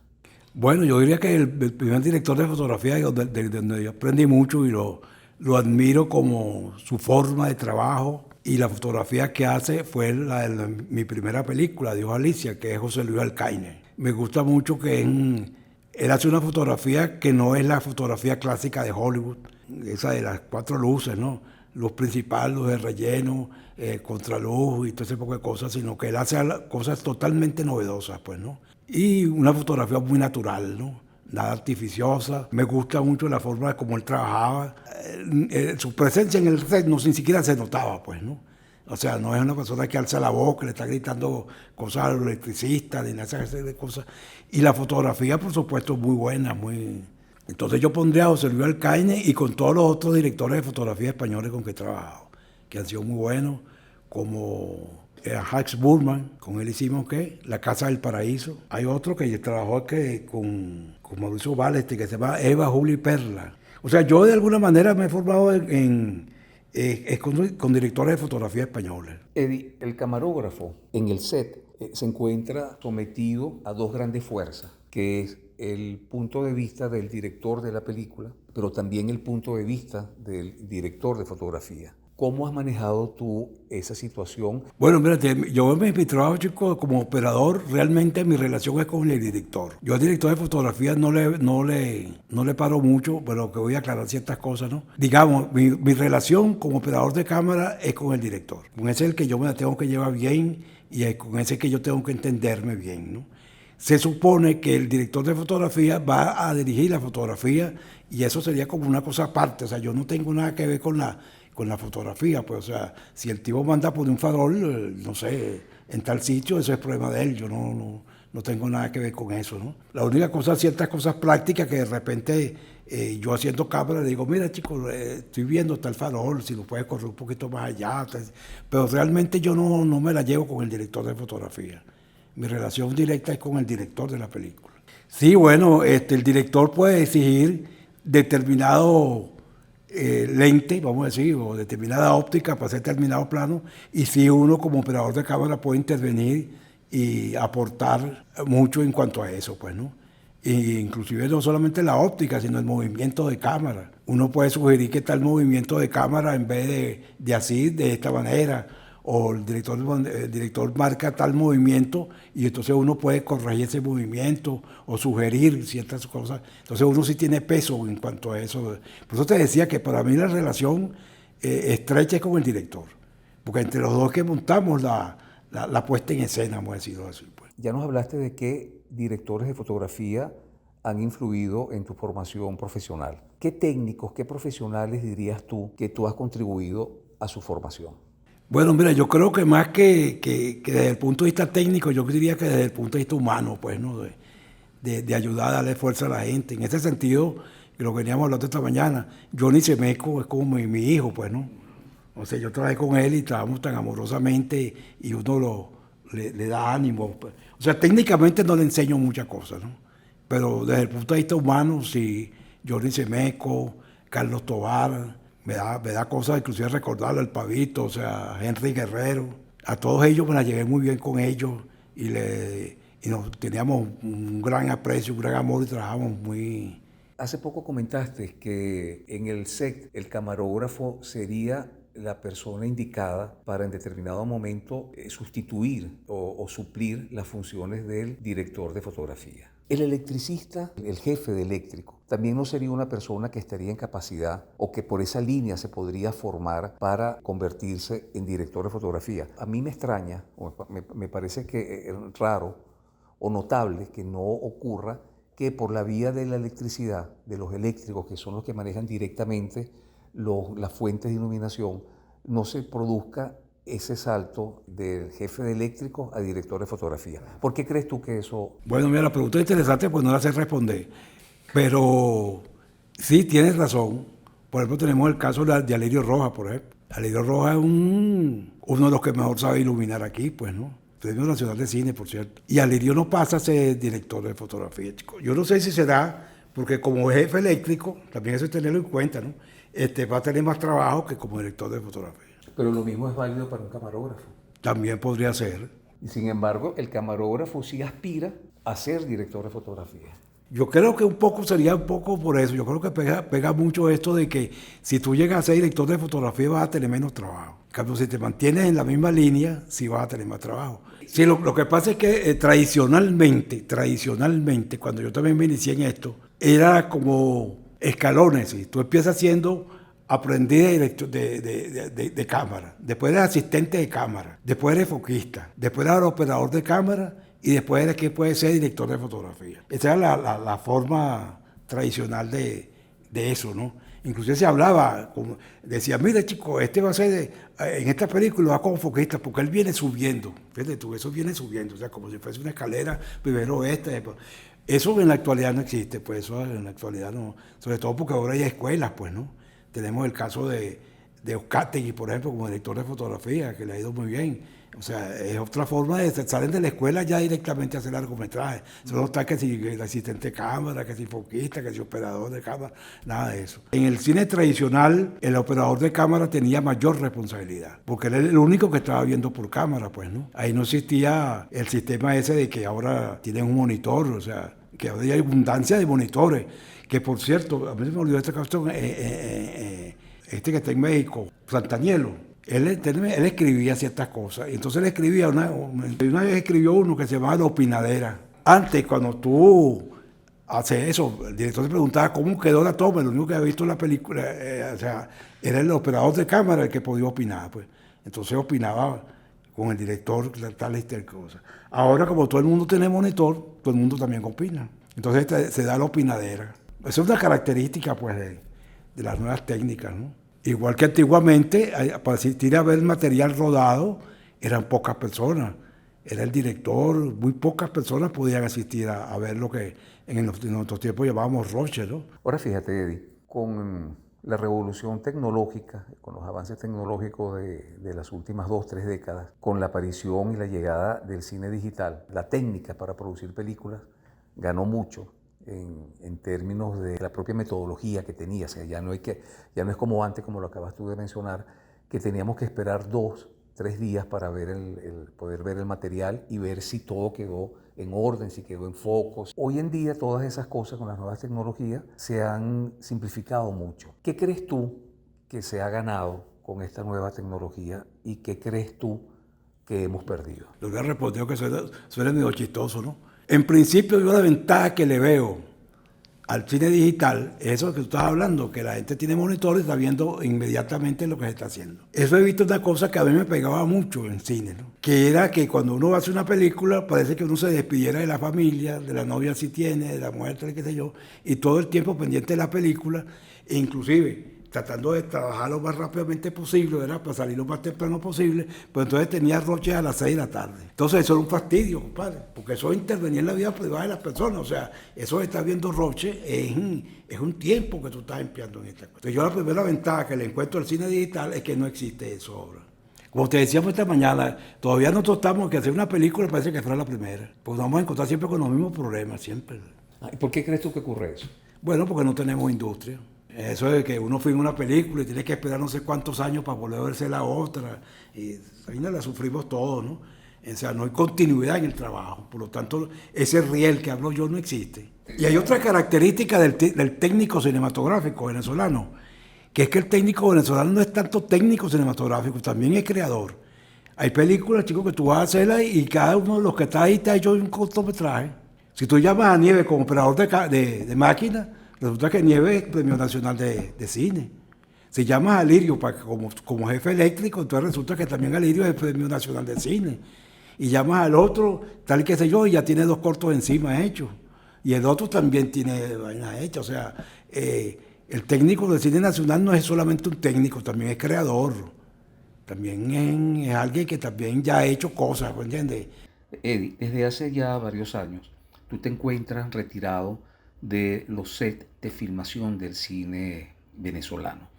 Bueno, yo diría que el primer director de fotografía donde yo aprendí mucho y lo admiro como su forma de trabajo y la fotografía que hace fue la de mi primera película, Dios Alicia, que es José Luis Alcaine. Me gusta mucho que él hace una fotografía que no es la fotografía clásica de Hollywood, esa de las 4 luces, ¿no? Luz principal, luz de relleno, contraluz y todo ese poco de cosas, sino que él hace cosas totalmente novedosas, pues, ¿no? Y una fotografía muy natural, ¿no? nada artificiosa. Me gusta mucho la forma como él trabajaba. Su presencia en el set no ni siquiera se notaba, pues, ¿no? O sea, no es una persona que alza la voz, que le está gritando cosas a los electricistas, ni nada de cosas. Y la fotografía, por supuesto, muy buena, muy... Entonces yo pondría a José Luis Alcaine y con todos los otros directores de fotografía españoles con que he trabajado, que han sido muy buenos, como Hans Burman, con él hicimos ¿qué? La Casa del Paraíso. Hay otro que trabajó con Mauricio Balesti, que se llama Eva, Julia y Perla. O sea, yo de alguna manera me he formado con directores de fotografía españoles. Eddie, el camarógrafo en el set se encuentra sometido a dos grandes fuerzas, que es el punto de vista del director de la película, pero también el punto de vista del director de fotografía. ¿Cómo has manejado tú esa situación? Bueno, mírate, yo en mi trabajo, chico, como operador, realmente mi relación es con el director. Yo al director de fotografía no le paro mucho, pero que voy a aclarar ciertas cosas, ¿no? Digamos, mi relación como operador de cámara es con el director. Con ese es el que yo me la tengo que llevar bien y es con ese que yo tengo que entenderme bien, ¿no? Se supone que el director de fotografía va a dirigir la fotografía y eso sería como una cosa aparte. O sea, yo no tengo nada que ver con la fotografía, pues, o sea, si el tipo manda por un farol, no sé, en tal sitio, eso es problema de él, yo no tengo nada que ver con eso, ¿no? La única cosa, ciertas cosas prácticas que de repente yo haciendo cámara le digo, mira chicos, estoy viendo tal farol, si lo puedes correr un poquito más allá, pero realmente yo no me la llevo con el director de fotografía. Mi relación directa es con el director de la película. Sí, bueno, el director puede exigir determinado lente, vamos a decir, o determinada óptica para hacer determinado plano, y si uno como operador de cámara puede intervenir y aportar mucho en cuanto a eso, pues, ¿no? E inclusive no solamente la óptica, sino el movimiento de cámara. Uno puede sugerir que tal movimiento de cámara, en vez de así, de esta manera, o el director marca tal movimiento y entonces uno puede corregir ese movimiento o sugerir ciertas cosas. Entonces uno sí tiene peso en cuanto a eso. Por eso te decía que para mí la relación estrecha es con el director, porque entre los dos que montamos la puesta en escena, vamos a decirlo así, pues. Ya nos hablaste de qué directores de fotografía han influido en tu formación profesional. ¿Qué técnicos, qué profesionales dirías tú que tú has contribuido a su formación? Bueno, mira, yo creo que más que desde el punto de vista técnico, yo diría que desde el punto de vista humano, pues, ¿no? De ayudar a darle fuerza a la gente. En ese sentido, y lo que veníamos hablando esta mañana, Johnny Semeco es como mi hijo, pues, ¿no? O sea, yo trabajé con él y trabajamos tan amorosamente y uno le da ánimo. Pues. O sea, técnicamente no le enseño muchas cosas, ¿no? Pero desde el punto de vista humano, sí, Johnny Semeco, Carlos Tobar, me da cosas, inclusive recordarle al Pavito, o sea, a Henry Guerrero. A todos ellos me la llevé muy bien con ellos y nos teníamos un gran aprecio, un gran amor y trabajamos muy... Hace poco comentaste que en el set el camarógrafo sería la persona indicada para en determinado momento sustituir o suplir las funciones del director de fotografía. El electricista, el jefe de eléctrico, también no sería una persona que estaría en capacidad o que por esa línea se podría formar para convertirse en director de fotografía. A mí me extraña, o me parece que es raro o notable que no ocurra que por la vía de la electricidad, de los eléctricos, que son los que manejan directamente las fuentes de iluminación, no se produzca ese salto del jefe de eléctrico a director de fotografía. ¿Por qué crees tú que eso...? Bueno, mira, la pregunta es interesante, pues no la sé responder. Pero sí, tienes razón. Por ejemplo, tenemos el caso de Alirio Rojas, por ejemplo. Alirio Rojas es uno de los que mejor sabe iluminar aquí, pues, ¿no? Premio Nacional de Cine, por cierto. Y Alirio no pasa a ser director de fotografía, chicos. Yo no sé si será, porque como jefe eléctrico, también eso es tenerlo en cuenta, ¿no? Va a tener más trabajo que como director de fotografía. Pero lo mismo es válido para un camarógrafo. También podría ser. Y sin embargo, el camarógrafo sí aspira a ser director de fotografía. Yo creo que sería un poco por eso. Yo creo que pega mucho esto de que si tú llegas a ser director de fotografía vas a tener menos trabajo. En cambio, si te mantienes en la misma línea, sí vas a tener más trabajo. Sí, lo que pasa es que tradicionalmente, cuando yo también me inicié en esto, era como escalones. ¿Sí? Tú empiezas siendo aprendiz de cámara, después eres asistente de cámara, después eres foquista, después eres operador de cámara y después era que puede ser director de fotografía. Esa era la forma tradicional de eso, ¿no? Inclusive se hablaba, decía, mira chico, este va a ser, en esta película va como foquista, porque él viene subiendo, fíjate tú, eso viene subiendo, o sea, como si fuese una escalera, primero esta, después. Eso en la actualidad no existe, pues eso en la actualidad no, sobre todo porque ahora hay escuelas, pues, ¿no? Tenemos el caso de Euskategui, por ejemplo, como director de fotografía, que le ha ido muy bien. O sea, es otra forma de salen de la escuela ya directamente a hacer largometrajes. Eso no está que si el asistente de cámara, que si foquista, que si operador de cámara, nada de eso. En el cine tradicional, el operador de cámara tenía mayor responsabilidad, porque era el único que estaba viendo por cámara, pues, ¿no? Ahí no existía el sistema ese de que ahora tienen un monitor, o sea, que ahora hay abundancia de monitores, que por cierto, a mí se me olvidó esta cuestión, este que está en México, Santanielo. Él escribía ciertas cosas. Y entonces él escribía, una vez escribió uno que se llamaba La Opinadera. Antes, cuando tú haces eso, el director te preguntaba cómo quedó la toma, lo único que había visto en la película, o sea, era el operador de cámara el que podía opinar, pues. Entonces opinaba con el director, tal y tal cosa. Ahora, como todo el mundo tiene monitor, todo el mundo también opina. Entonces se da la opinadera. Esa es una característica, pues, de las nuevas técnicas, ¿no? Igual que antiguamente, para asistir a ver material rodado, eran pocas personas. Era el director, muy pocas personas podían asistir a ver lo que en nuestros tiempos llamábamos roche, ¿no? Ahora fíjate, Eddie, con la revolución tecnológica, con los avances tecnológicos de las últimas 2, 3 décadas, con la aparición y la llegada del cine digital, la técnica para producir películas ganó mucho. En términos de la propia metodología que tenía, o sea, ya no es como antes, como lo acabas tú de mencionar, que teníamos que esperar 2, 3 días para ver poder ver el material y ver si todo quedó en orden, si quedó en focos. Hoy en día todas esas cosas con las nuevas tecnologías se han simplificado mucho. ¿Qué crees tú que se ha ganado con esta nueva tecnología y qué crees tú que hemos perdido? Lo que he respondido que suena medio chistoso, ¿no? En principio, yo la ventaja que le veo al cine digital es eso que tú estás hablando, que la gente tiene monitores y está viendo inmediatamente lo que se está haciendo. Eso he visto una cosa que a mí me pegaba mucho en cine, ¿no? Que era que cuando uno hace una película, parece que uno se despidiera de la familia, de la novia si tiene, de la mujer, qué sé yo, y todo el tiempo pendiente de la película, e inclusive tratando de trabajar lo más rápidamente posible, ¿verdad? Para salir lo más temprano posible, pues entonces tenía roches a las 6 de la tarde. Entonces eso era un fastidio, compadre, porque eso intervenía en la vida privada de las personas, o sea, eso de estar viendo roches es un tiempo que tú estás empleando en esta cosa. Entonces yo la primera ventaja que le encuentro al cine digital es que no existe eso ahora. Como te decíamos esta mañana, todavía nosotros estamos que hacer una película parece que fuera la primera, pues nos vamos a encontrar siempre con los mismos problemas, siempre. ¿Y por qué crees tú que ocurre eso? Bueno, porque no tenemos industria. Eso de que uno filma una película y tiene que esperar no sé cuántos años para volver a verse la otra. Y ahí nos la sufrimos todos, ¿no? O sea, no hay continuidad en el trabajo. Por lo tanto, ese riel que hablo yo no existe. Y hay otra característica del técnico cinematográfico venezolano, que es que el técnico venezolano no es tanto técnico cinematográfico, también es creador. Hay películas, chicos, que tú vas a hacerlas y cada uno de los que está ahí te ha hecho un cortometraje. Si tú llamas a Nieves como operador de máquina, resulta que Nieves es Premio Nacional de Cine. Si llamas a Lirio como jefe eléctrico, entonces resulta que también Lirio es el Premio Nacional de Cine. Y llamas al otro, tal que sé yo, y ya tiene 2 cortos encima hechos. Y el otro también tiene vainas hechas. O sea, el técnico del cine nacional no es solamente un técnico, también es creador. También es alguien que también ya ha hecho cosas, ¿me entiendes? Eddie, desde hace ya varios años, tú te encuentras retirado de los sets de filmación del cine venezolano,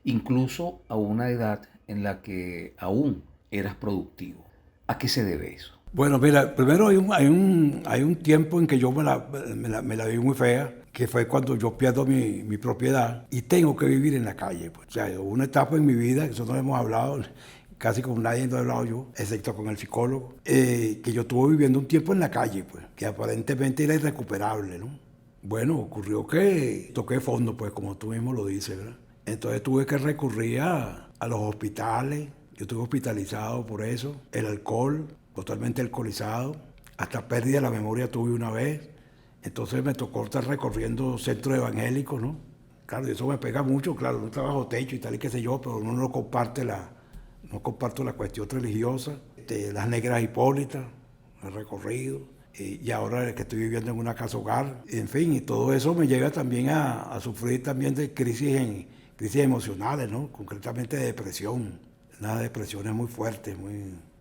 incluso a una edad en la que aún eras productivo. ¿A qué se debe eso? Bueno, mira, primero hay un tiempo en que yo me la vi muy fea, que fue cuando yo pierdo mi propiedad y tengo que vivir en la calle. Pues. O sea, hubo una etapa en mi vida, que eso no hemos hablado, casi con nadie no he hablado yo, excepto con el psicólogo, que yo estuve viviendo un tiempo en la calle, pues, que aparentemente era irrecuperable, ¿no? Bueno, ocurrió que toqué fondo, pues, como tú mismo lo dices, ¿verdad? Entonces tuve que recurrir a los hospitales, yo estuve hospitalizado por eso, el alcohol, totalmente alcoholizado, hasta pérdida de la memoria tuve una vez, entonces me tocó estar recorriendo centros evangélicos, ¿no? Claro, y eso me pega mucho, claro, no trabajo techo y tal y qué sé yo, pero uno no comparto la cuestión religiosa, las negras Hipólitas, he recorrido. Y ahora que estoy viviendo en una casa hogar, en fin, y todo eso me lleva también a sufrir también de crisis emocionales, ¿no? Concretamente de depresión. Una depresión es muy fuerte,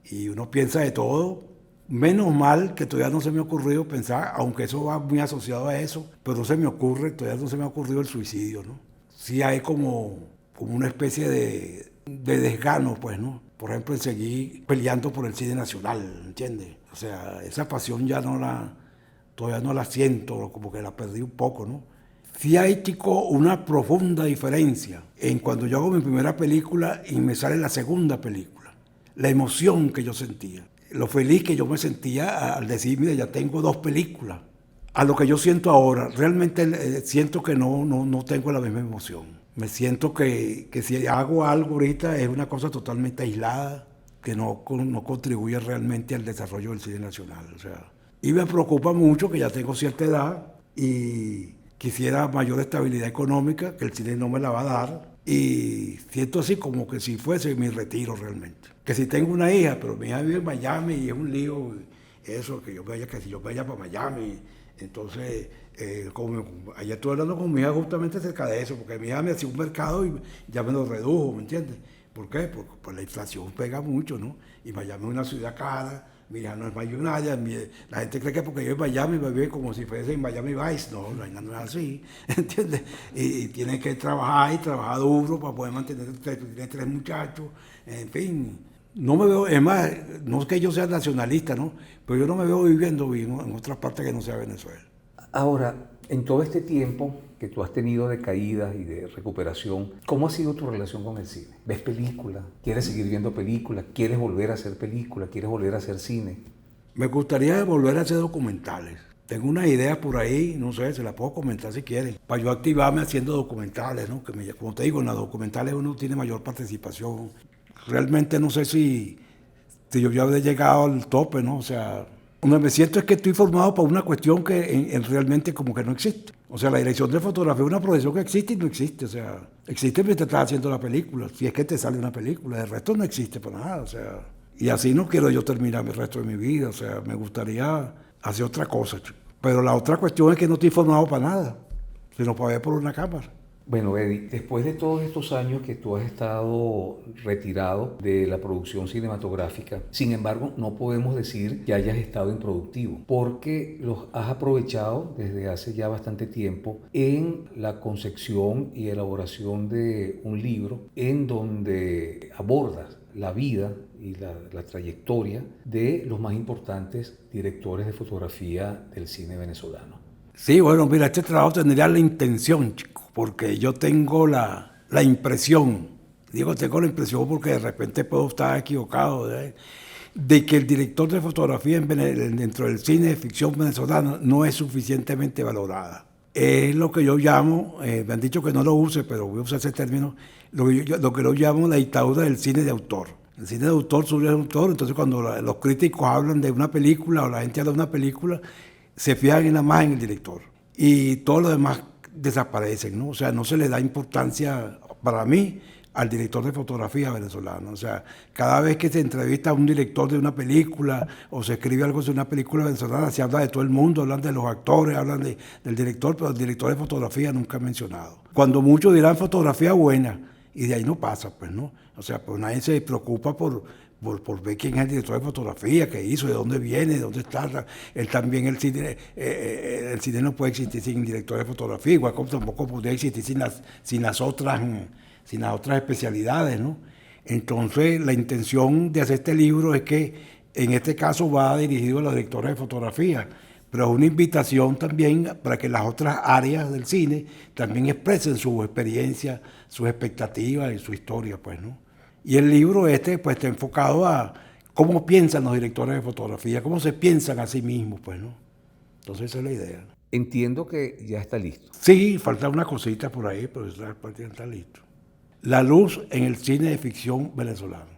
y uno piensa de todo. Menos mal que todavía no se me ha ocurrido pensar, aunque eso va muy asociado a eso, pero todavía no se me ha ocurrido el suicidio, ¿no? Sí hay como una especie de desgano, pues, ¿no? Por ejemplo, en seguir peleando por el cine nacional, ¿entiendes? O sea, esa pasión todavía no la siento, como que la perdí un poco, ¿no? Sí hay, chico, una profunda diferencia en cuando yo hago mi primera película y me sale la segunda película. La emoción que yo sentía, lo feliz que yo me sentía al decir, mira, ya tengo 2 películas. A lo que yo siento ahora, realmente siento que no tengo la misma emoción. Me siento que si hago algo ahorita es una cosa totalmente aislada, que no contribuye realmente al desarrollo del cine nacional. O sea, y me preocupa mucho que ya tengo cierta edad y quisiera mayor estabilidad económica, que el cine no me la va a dar. Y siento así como que si fuese mi retiro realmente. Que si tengo una hija, pero mi hija vive en Miami y es un lío eso, que si yo vaya para Miami, entonces, ayer estuve hablando con mi hija justamente acerca de eso, porque mi hija me hacía un mercado y ya me lo redujo, ¿me entiendes? ¿Por qué? Porque pues, la inflación pega mucho, ¿no? Y Miami es una ciudad cara, mi hija no es millonaria, la gente cree que porque yo en Miami me vive como si fuese en Miami Vice, no es así, ¿entiendes? Y tiene que trabajar y trabajar duro para poder mantener tiene 3 muchachos, en fin. No me veo, es más, no es que yo sea nacionalista, ¿no? Pero yo no me veo viviendo bien en otras partes que no sea Venezuela. Ahora, en todo este tiempo que tú has tenido de caídas y de recuperación, ¿cómo ha sido tu relación con el cine? ¿Ves películas? ¿Quieres seguir viendo películas? ¿Quieres volver a hacer películas? ¿Quieres volver a hacer cine? Me gustaría volver a hacer documentales. Tengo unas ideas por ahí, no sé, se las puedo comentar si quieren. Para yo activarme haciendo documentales, ¿no? Como te digo, en los documentales uno tiene mayor participación. Realmente no sé si yo ya he llegado al tope, ¿no? O sea, donde me siento es que estoy formado para una cuestión que realmente como que no existe. O sea, la dirección de fotografía es una profesión que existe y no existe. O sea, existe mientras estás haciendo la película, si es que te sale una película. El resto no existe para nada, o sea. Y así no quiero yo terminar el resto de mi vida. O sea, me gustaría hacer otra cosa, chico. Pero la otra cuestión es que no estoy formado para nada, sino para ver por una cámara. Bueno, Eddie, después de todos estos años que tú has estado retirado de la producción cinematográfica, sin embargo, no podemos decir que hayas estado improductivo, porque los has aprovechado desde hace ya bastante tiempo en la concepción y elaboración de un libro en donde abordas la vida y la trayectoria de los más importantes directores de fotografía del cine venezolano. Sí, bueno, mira, este trabajo tendría la intención, chico, porque yo tengo la impresión, digo, tengo la impresión porque de repente puedo estar equivocado, de que el director de fotografía dentro del cine de ficción venezolano no es suficientemente valorada. Es lo que yo llamo, me han dicho que no lo use, pero voy a usar ese término, lo que yo llamo la dictadura del cine de autor. El cine de autor sobre el autor, entonces cuando los críticos hablan de una película o la gente habla de una película, se fijan más en el director y todo lo demás desaparecen, ¿no? O sea, no se le da importancia, para mí, al director de fotografía venezolano. O sea, cada vez que se entrevista a un director de una película o se escribe algo sobre una película venezolana, se habla de todo el mundo, hablan de los actores, hablan del director, pero el director de fotografía nunca es mencionado. Cuando muchos dirán fotografía buena, y de ahí no pasa, pues, ¿no? O sea, pues nadie se preocupa por ver quién es el director de fotografía, qué hizo, de dónde viene, de dónde está. Él también, el cine no puede existir sin director de fotografía, igual como tampoco podría existir sin las otras especialidades, ¿no? Entonces, la intención de hacer este libro es que, en este caso, va dirigido a los directores de fotografía, pero es una invitación también para que las otras áreas del cine también expresen su experiencia, sus expectativas y su historia, pues, ¿no? Y el libro pues, está enfocado a cómo piensan los directores de fotografía, cómo se piensan a sí mismos, pues, ¿no? Entonces esa es la idea. Entiendo que ya está listo. Sí, falta una cosita por ahí, pero está listo. La luz en el cine de ficción venezolano.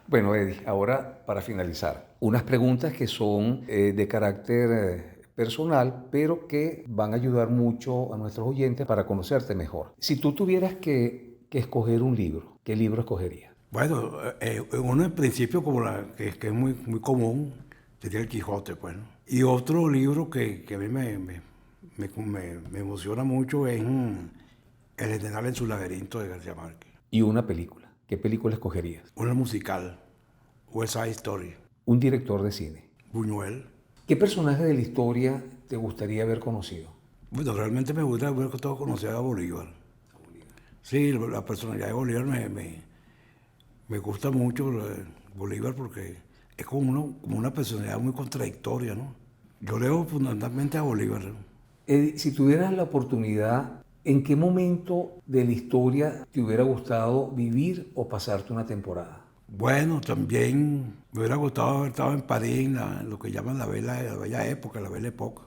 Bueno, Eddie, ahora para finalizar, unas preguntas que son de carácter personal, pero que van a ayudar mucho a nuestros oyentes para conocerte mejor. Si tú tuvieras que escoger un libro, ¿qué libro escogerías? Bueno, uno en principio como que es muy, muy común, sería El Quijote, pues, ¿no? Y otro libro que a mí me emociona mucho es El General en su laberinto de García Márquez. Y una película. ¿Qué película escogerías? Una musical, West Side Story, Un director de cine. Buñuel. ¿Qué personaje de la historia te gustaría haber conocido? Bueno, realmente me gusta haber conocer a Bolívar. Sí, la personalidad de Bolívar me gusta mucho, Bolívar, porque es como una personalidad muy contradictoria, ¿no? Yo leo fundamentalmente a Bolívar, ¿no? Eddie, si tuvieras la oportunidad, ¿en qué momento de la historia te hubiera gustado vivir o pasarte una temporada? Bueno, también me hubiera gustado haber estado en París, en lo que llaman la bella época, la bella época,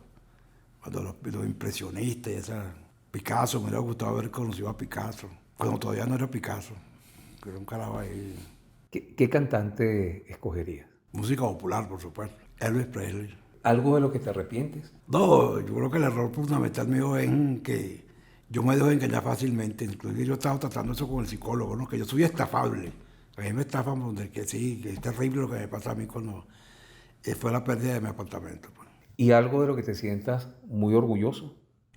cuando los impresionistas y esa, Picasso, me hubiera gustado haber conocido a Picasso, cuando todavía no era Picasso, que era un carajo ahí. ¿Qué cantante escogerías? Música popular, por supuesto, Elvis Presley. ¿Algo de lo que te arrepientes? No, yo creo que el error fundamental mío es que yo me dejo engañar fácilmente. Inclusive yo estaba tratando eso con el psicólogo, ¿no? Que yo soy estafable. A mí me estafan donde que sí, que es terrible lo que me pasa a mí cuando fue la pérdida de mi apartamento, pues. ¿Y algo de lo que te sientas muy orgulloso?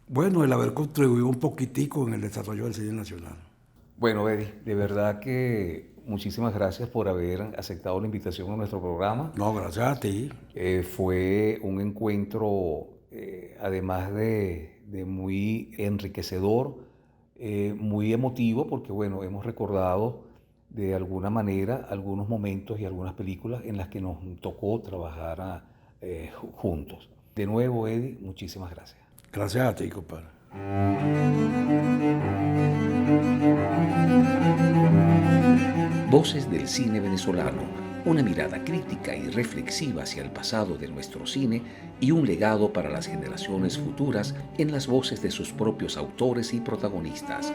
Bueno, el haber contribuido un poquitico en el desarrollo del cine nacional. Bueno, Eddie, de verdad que muchísimas gracias por haber aceptado la invitación a nuestro programa. No, gracias a ti. Fue un encuentro, además de muy enriquecedor, muy emotivo, porque bueno, hemos recordado de alguna manera algunos momentos y algunas películas en las que nos tocó trabajar juntos. De nuevo, Eddie, muchísimas gracias. Gracias a ti, compadre. Voces del cine venezolano, una mirada crítica y reflexiva hacia el pasado de nuestro cine y un legado para las generaciones futuras en las voces de sus propios autores y protagonistas.